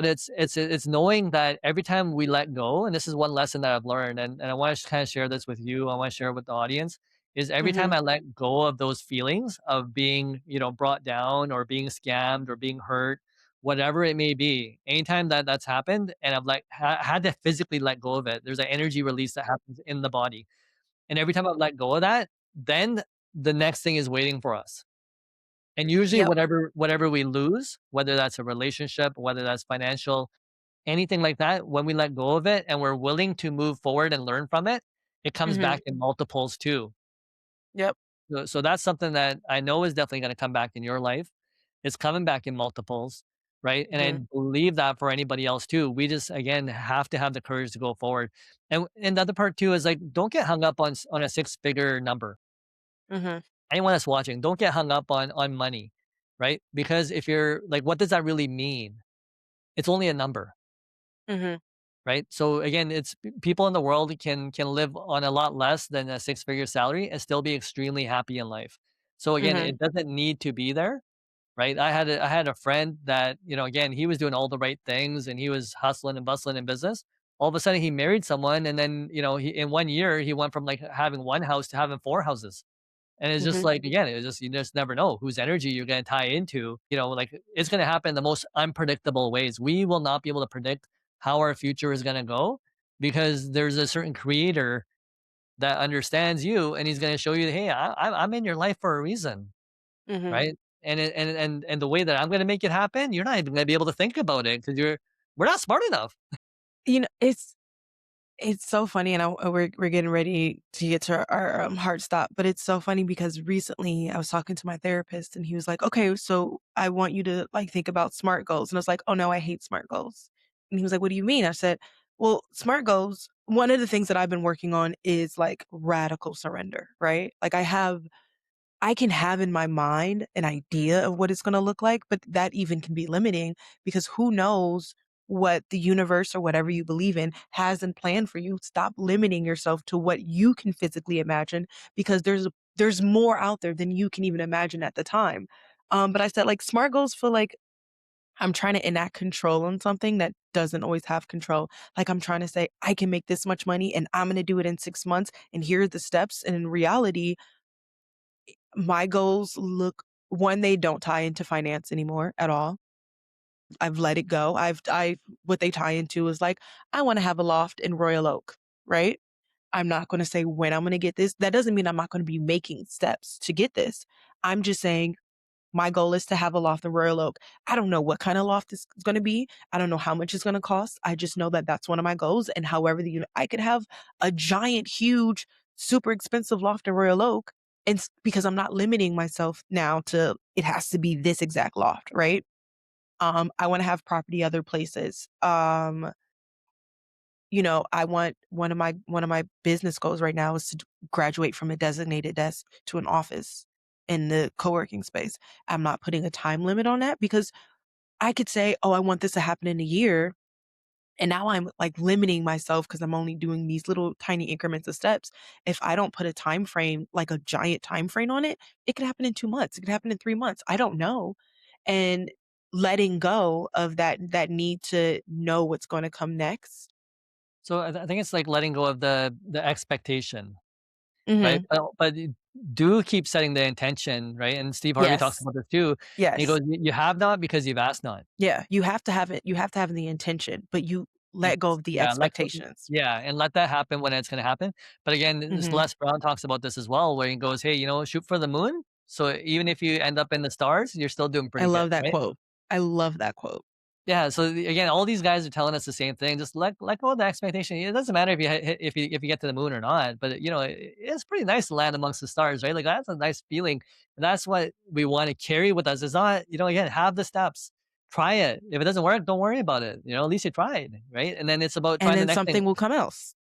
But it's knowing that every time we let go, and this is one lesson that I've learned, and I want to kind of share this with you. I want to share it with the audience. Is every time Mhm. I let go of those feelings of being, brought down or being scammed or being hurt, whatever it may be, anytime that that's happened, and I've like had to physically let go of it, there's an energy release that happens in the body, and every time I've let go of that, then the next thing is waiting for us. And usually, Yep. whatever we lose, whether that's a relationship, whether that's financial, anything like that, when we let go of it and we're willing to move forward and learn from it, it comes Mhm. back in multiples too. Yep. So that's something that I know is definitely gonna come back in your life. It's coming back in multiples, right? And I Mhm. believe that for anybody else too. We just, again, have to have the courage to go forward. And the other part too is, like, don't get hung up on a six-figure number. Mhm. Anyone that's watching, don't get hung up on money, right? Because if you're like, what does that really mean? It's only a number. Mhm. Right? So again, it's people in the world can live on a lot less than a six-figure salary and still be extremely happy in life. So again, Mhm. it doesn't need to be there, right? I had a friend that, again, he was doing all the right things and he was hustling and bustling in business. All of a sudden he married someone, and then, he in 1 year he went from like having one house to having four houses. And it's just Mhm. like, again, it's just, you just never know whose energy you're going to tie into. Like, it's going to happen in the most unpredictable ways. We will not be able to predict how our future is going to go, because there's a certain creator that understands you, and he's going to show you, hey, I'm in your life for a reason, Mhm. right? And the way that I'm going to make it happen, you're not even going to be able to think about it because we're not smart enough. You know, it's so funny, and we're getting ready to get to our hard stop, but it's so funny because recently I was talking to my therapist, and he was like, "Okay, so I want you to like think about SMART goals," and I was like, "Oh no, I hate SMART goals." And he was like, "What do you mean?" I said, "Well, SMART goals. One of the things that I've been working on is like radical surrender, right? Like I can have in my mind an idea of what it's gonna look like, but that even can be limiting because who knows what the universe or whatever you believe in has in plan for you. Stop limiting yourself to what you can physically imagine because there's more out there than you can even imagine at the time. But I said like SMART goals feel like I'm trying to enact control on something that doesn't always have control. Like I'm trying to say, I can make this much money and I'm gonna do it in 6 months, and here are the steps. And in reality, my goals look one, they don't tie into finance anymore at all. I've let it go. I what they tie into is like, I wanna have a loft in Royal Oak, right? I'm not gonna say when I'm gonna get this. That doesn't mean I'm not gonna be making steps to get this. I'm just saying my goal is to have a loft in Royal Oak. I don't know what kind of loft it's gonna be. I don't know how much it's gonna cost. I just know that that's one of my goals, and however I could have a giant, huge, super expensive loft in Royal Oak, and because I'm not limiting myself now to it has to be this exact loft, right? I wanna have property other places. I want one of my business goals right now is to graduate from a designated desk to an office in the co-working space. I'm not putting a time limit on that because I could say, "Oh, I want this to happen in a year." And now I'm like limiting myself because I'm only doing these little tiny increments of steps. If I don't put a time frame, like a giant time frame on it, it could happen in 2 months. It could happen in 3 months. I don't know. And letting go of that need to know what's going to come next. So I think it's like letting go of the expectation. Right? Mhm. But you do keep setting the intention, right? And Steve Harvey talks Yes. about this too. He goes, Yes. "You have not because you've asked not." Yeah, you have to have it you have to have the intention, but you Yes. let go of the Yeah, expectations. and let that happen when it's gonna happen. But again, this Mhm. Les Brown talks about this as well, where he goes, "Hey, shoot for the moon. So even if you end up in the stars, you're still doing I pretty good, love that right?" quote. I love that quote. Yeah, so again, all these guys are telling us the same thing. Just let go of the expectation. It doesn't matter if if you get to the moon or not, but it's pretty nice to land amongst the stars, right? Like, that's a nice feeling. And that's what we want to carry with us. It's not, again, have the steps, try it. If it doesn't work, don't worry about it. At least you tried, right? And then it's about And trying the then next thing something will come else.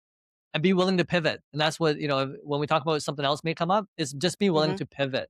and be willing to pivot. And that's what, when we talk about something else may come up, is just be willing Mhm. to pivot.